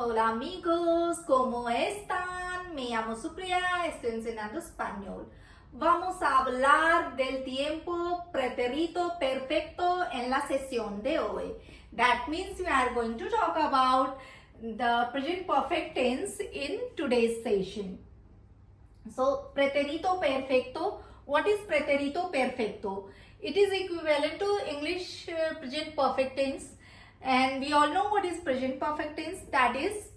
Hola amigos, ¿cómo están? Me llamo Supriya, estoy enseñando español. Vamos a hablar del tiempo pretérito perfecto en la sesión de hoy. That means we are going to talk about the present perfect tense in today's session. So, pretérito perfecto. What is pretérito perfecto? It is equivalent to English present perfect tense. And we all know what is present perfect tense. That is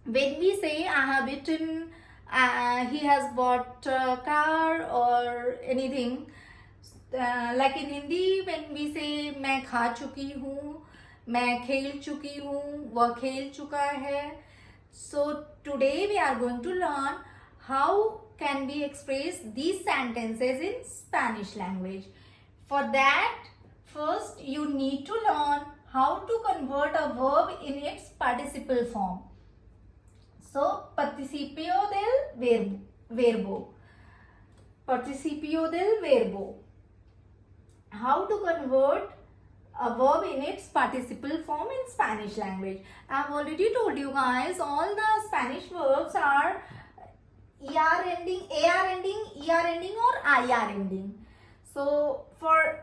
when we say I have eaten, he has bought a car or anything. Like in Hindi, when we say मैं खा चुकी हूँ, मैं खेल चुकी हूँ, वह खेल चुका है. So today we are going to learn how can we express these sentences in Spanish language. For that, first you need to learn how to convert a verb in its participle form. So, participio del verbo. Participio del verbo. How to convert a verb in its participle form in Spanish language. I have already told you guys all the Spanish verbs are ER ending, AR ending, ER ending or IR ending. So for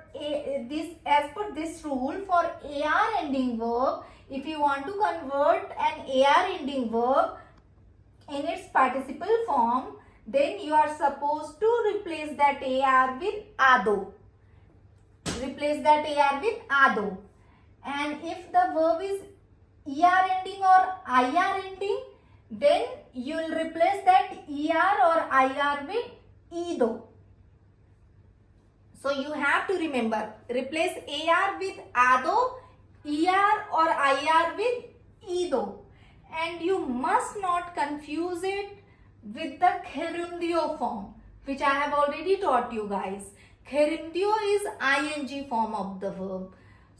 as per this rule, for AR ending verb, if you want to convert an AR ending verb in its participle form, then you are supposed to replace that AR with ADO. Replace that AR with ADO. And if the verb is ER ending or IR ending, then you will replace that ER or IR with EDO. So you have to remember, replace AR with ADO, ER or IR with EDO. And you must not confuse it with the gerundio form, which I have already taught you guys. Gerundio is ing form of the verb.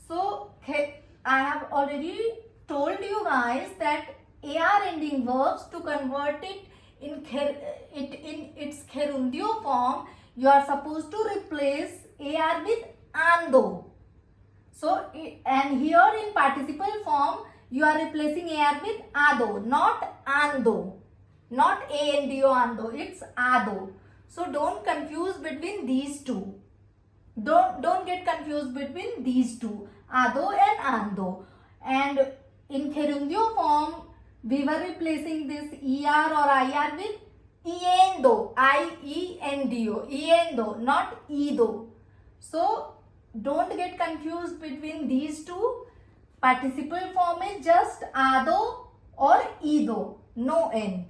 So I have already told you guys that AR ending verbs, to convert it in its gerundio form, you are supposed to replace AR with ANDO. So, and here in participle form, you are replacing AR with ADO, not ANDO. Not ANDO, ANDO, it's ADO. So, don't confuse between these two. Don't get confused between these two, ADO and ANDO. And in gerundio form, we were replacing this ER or IR with ENDO, I-E-N-D-O, ENDO, not EDO. So, don't get confused between these two. Participle form is just ADO or EDO, no N.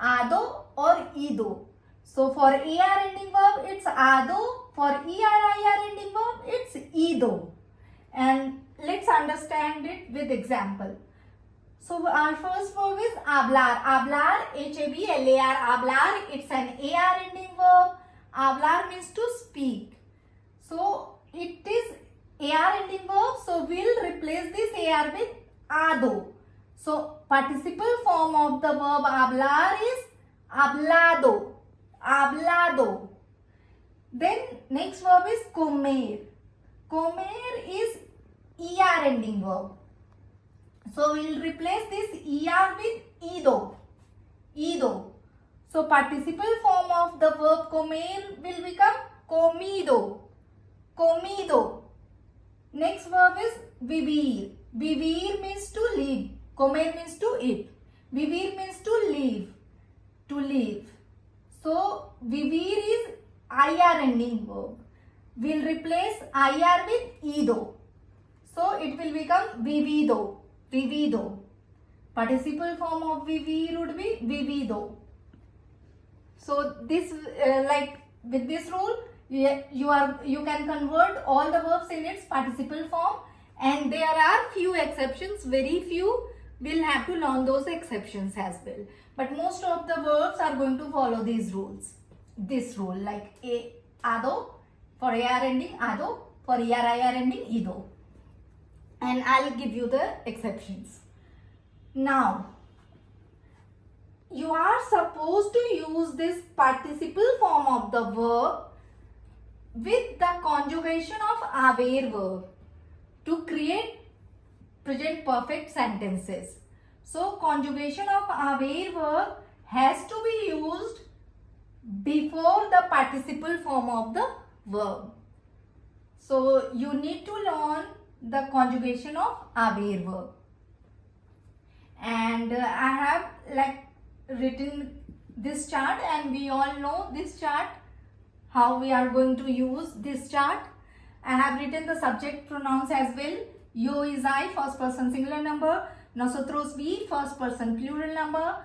ADO or EDO. So, for AR ending verb, it's ADO. For ER-IR ending verb, it's EDO. And let's understand it with example. So our first verb is hablar. Hablar, H-A-B-L-A-R, hablar. It's an AR ending verb. Hablar means to speak. So it is AR ending verb. So we'll replace this AR with ADO. So participle form of the verb hablar is hablado. Hablado. Then next verb is comer. Comer is ER ending verb. So we will replace this ER with EDO. EDO. So participle form of the verb comer will become comido. Comido. Next verb is vivir. Vivir means to live. Comer means to eat. Vivir means to live. To live. So vivir is IR ending verb. We'll replace IR with EDO. So it will become vivido. Vivido. Participle form of vivir would be vivido. So this like with this rule, you can convert all the verbs in its participle form, and there are few exceptions, very few. We'll have to learn those exceptions as well. But most of the verbs are going to follow these rules. This rule, like ADO, for AR ending ADO, for ER-IR ending EDO. And I'll give you the exceptions. Now, you are supposed to use this participle form of the verb with the conjugation of haber verb to create present perfect sentences. So conjugation of haber verb has to be used before the participle form of the verb. So you need to learn the conjugation of haber verb. And I have written this chart, and we all know this chart, how we are going to use this chart. I have written the subject pronouns as well. Yo is I, first person singular number. Nosotros we, first person plural number.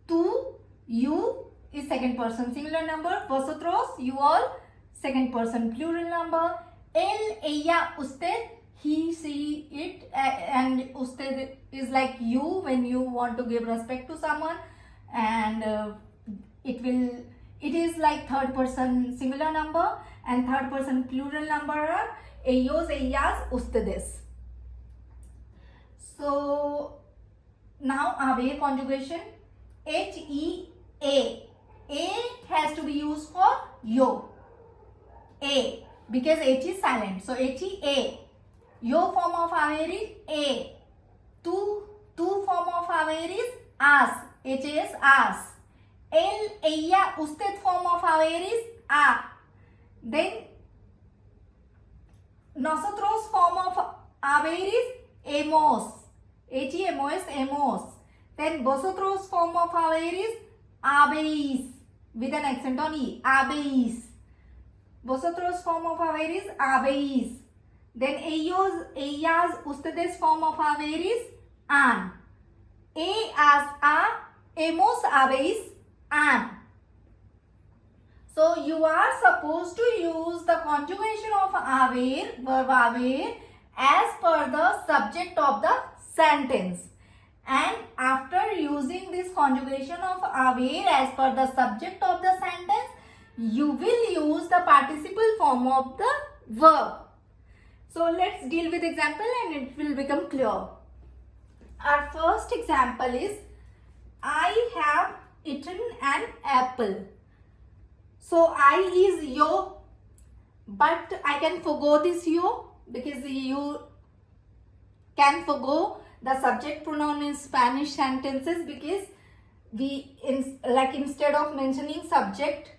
Tú, you is second person singular number. Vosotros, you all, second person plural number. Él, ella, usted, he, she, it, and usted is like you when you want to give respect to someone, and it is like third person singular number, and third person plural number are ellos, ellas, ustedes. So now haber conjugation, H-E-A. A has to be used for yo. A, because H is silent. So H-E-A. Yo form of haber is A. Tu form of haber is as. H-A is as. Él, ella, usted form of haber is a. Then nosotros form of haber is hemos. H-E-M-O-S, hemos. Then vosotros form of haber is habéis, with an accent on E. Habéis. Vosotros form of haber is habéis. Then ellos, ellas, ustedes form of haber is han. A as a, hemos, habéis, han. So you are supposed to use the conjugation of haber, verb haber, as per the subject of the sentence. And after using this conjugation of haber as per the subject of the sentence, you will use the participle form of the verb. So let's deal with example and it will become clear. Our first example is, I have eaten an apple. So I is yo, but I can forgo this yo because you can forgo the subject pronoun in Spanish sentences, because instead of mentioning subject,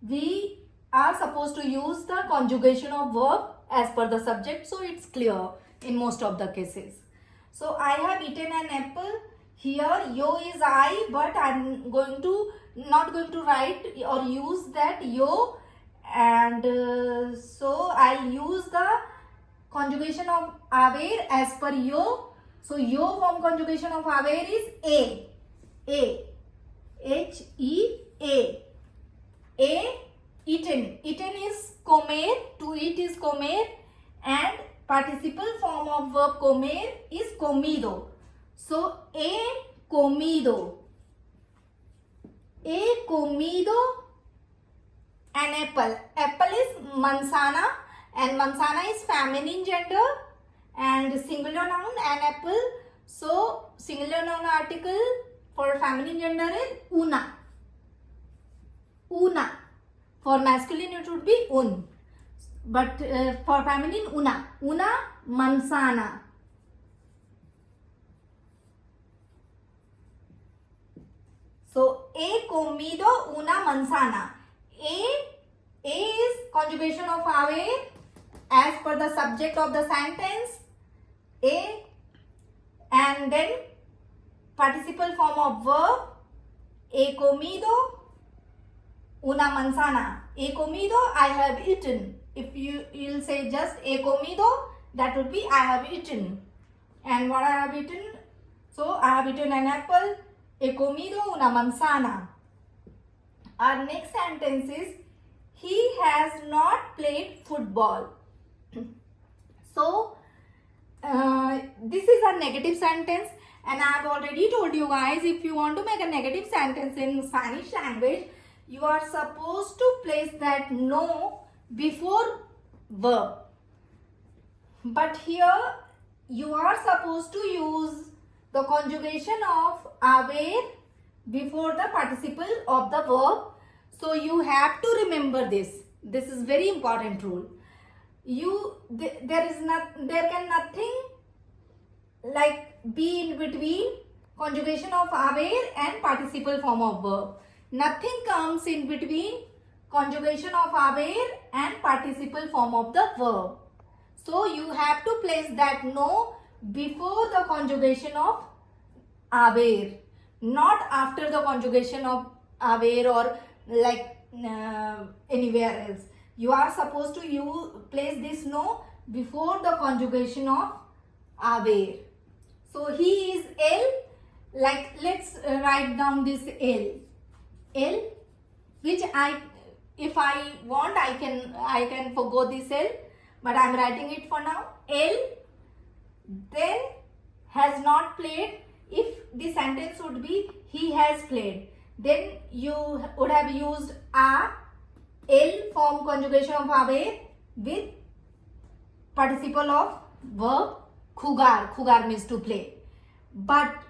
we are supposed to use the conjugation of verb as per the subject, so it's clear in most of the cases. So I have eaten an apple. Here yo is I, but I'm not going to write or use that yo, and so I'll use the conjugation of haber as per yo. So yo form conjugation of haber is A. H-E-A. A, eaten. Eaten is comer, to eat is comer, and participle form of verb comer is comido. So he comido. He comido an apple. Apple is manzana, and manzana is feminine gender and singular noun, an apple. So singular noun article for feminine gender is una. Una. For masculine it would be un. But for feminine, una. Una manzana. So, he comido una manzana. A is conjugation of haber as per the subject of the sentence. A, and then participle form of verb. He comido una manzana. He comido, I have eaten. If you'll say just he comido, that would be I have eaten. And what I have eaten? So I have eaten an apple. He comido una manzana. Our next sentence is, he has not played football. So this is a negative sentence, and I have already told you guys, if you want to make a negative sentence in Spanish language, you are supposed to place that no before verb. But here you are supposed to use the conjugation of haber before the participle of the verb. So you have to remember this. This is very important rule. There can nothing like be in between conjugation of haber and participle form of verb. Nothing comes in between conjugation of haber and participle form of the verb. So you have to place that no before the conjugation of haber, not after the conjugation of haber or like anywhere else. You are supposed to place this no before the conjugation of haber. So he is L. Like let's write down this L, which if I want I can forgo this L, but I am writing it for now. L then has not played. If the sentence would be he has played, then you would have used a L form conjugation of haber with participle of verb khugar. Khugar means to play. But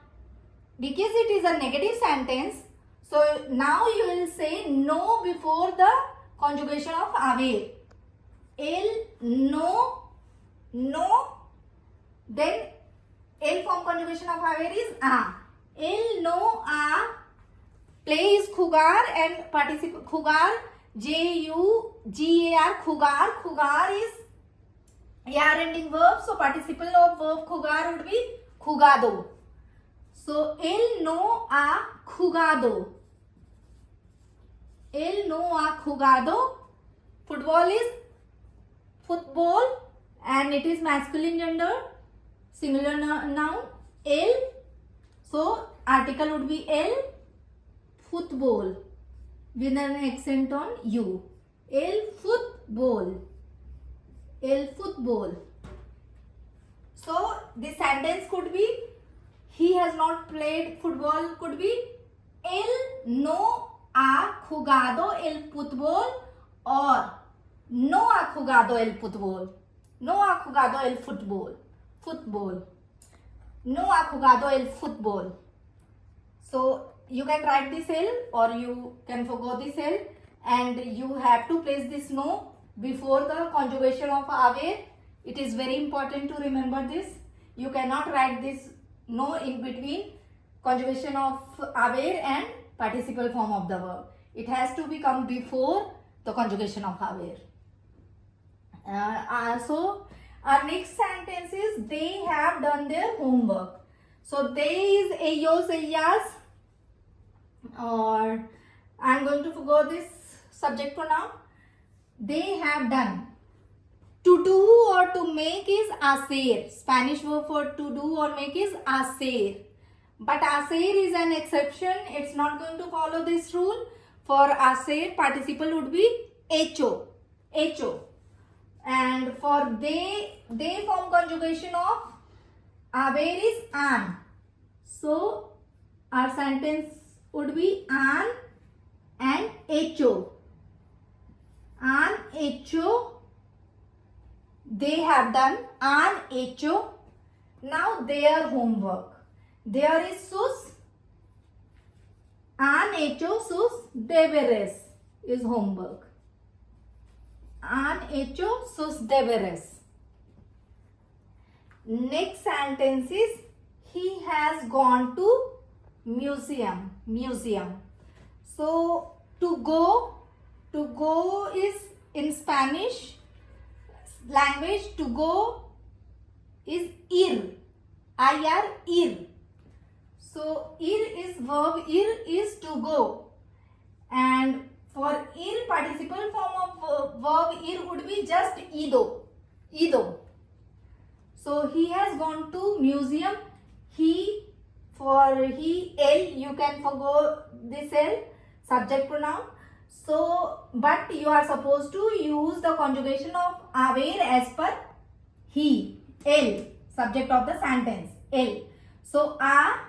because it is a negative sentence, so now you will say no before the conjugation of haber. L, no, then L form conjugation of haber is a. L, no, a. Play is khugar and participle khugar, J-U-G-A-R, khugar. Khugar is AR ending verb, so participle of verb khugar would be khugado. So él no ha jugado. Él no ha jugado. Football is football and it is masculine gender, singular noun. Él. So article would be el. Football with an accent on U. El football. El football. So this sentence could be he has not played football, could be él no ha jugado el fútbol or no ha jugado el fútbol. No ha jugado el fútbol. Football. No ha jugado el fútbol. So you can write this L or you can forgo this L and you have to place this no before the conjugation of haber. It is very important to remember this. You cannot write this no in between conjugation of haber and participle form of the verb. It has to become before the conjugation of haber. So our next sentence is they have done their homework. So they is ellos, ellas, or I am going to forgo this subject pronoun. They have done. To do or to make is hacer. Spanish verb for to do or make is hacer. But hacer is an exception. It's not going to follow this rule. For hacer, participle would be hecho. Hecho. And for they form conjugation of haber is han. So our sentence would be han and hecho. Han hecho. They have done han hecho. Now their homework. There is sus. Han hecho sus deberes is homework. Han hecho sus deberes. Next sentence is he has gone to museum. Museum. So to go is in Spanish language, to go is ir. Ir, ir. So ir is verb, ir is to go. And for ir, participle form of verb ir would be just ido. Ido. So he has gone to museum. He, for he, L, you can forgo this L, subject pronoun. So, but you are supposed to use the conjugation of haber as per he, L, subject of the sentence, L. So, a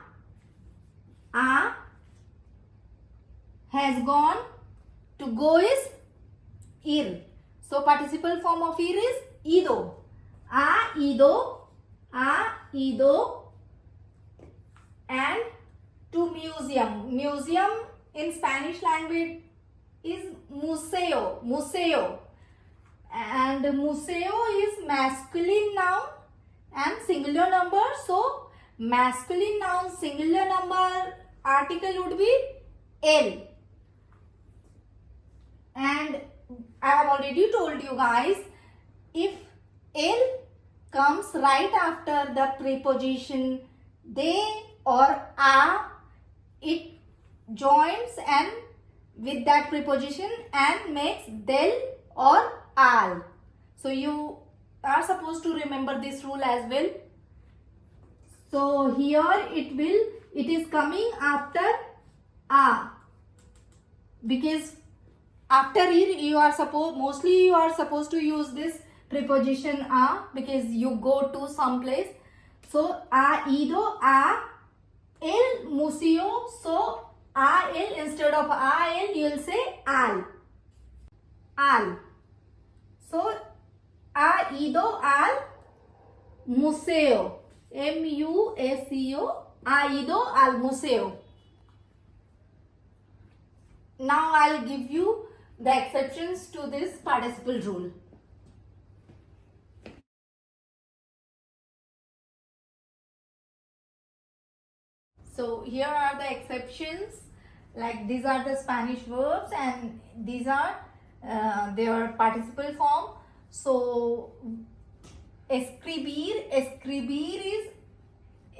has gone, to go is ir. So, participle form of ir is ido. A ido, and to museum. Museum in Spanish language is museo, museo, and museo is masculine noun and singular number, so masculine noun singular number article would be L. And I have already told you guys, if L comes right after the preposition they or a, it joins and with that preposition and makes del or al. So you are supposed to remember this rule as well. So here it is coming after a, because after it you are mostly you are supposed to use this preposition a because you go to some place. So ha ido a el museo. So a el, instead of a el you will say al. So ha ido al museo, museo, ha ido al museo. Now I'll give you the exceptions to this participle rule. So here are the exceptions, like these are the Spanish verbs and these are their participle form. So escribir is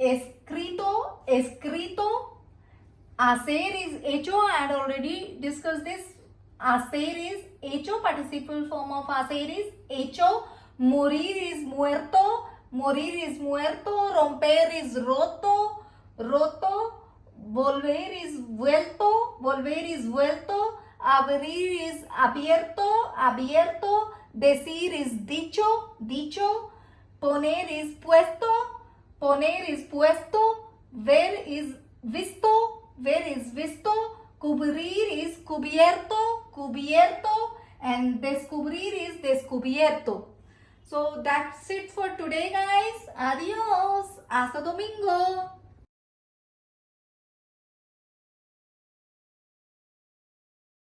escrito, hacer is hecho. I had already discussed this. Hacer is hecho, participle form of hacer is hecho. Morir is muerto, romper is roto, volver is vuelto, abrir is abierto, decir is dicho, poner is puesto, ver is visto, cubrir is cubierto, and descubrir is descubierto. So that's it for today, guys. Adios. Hasta domingo.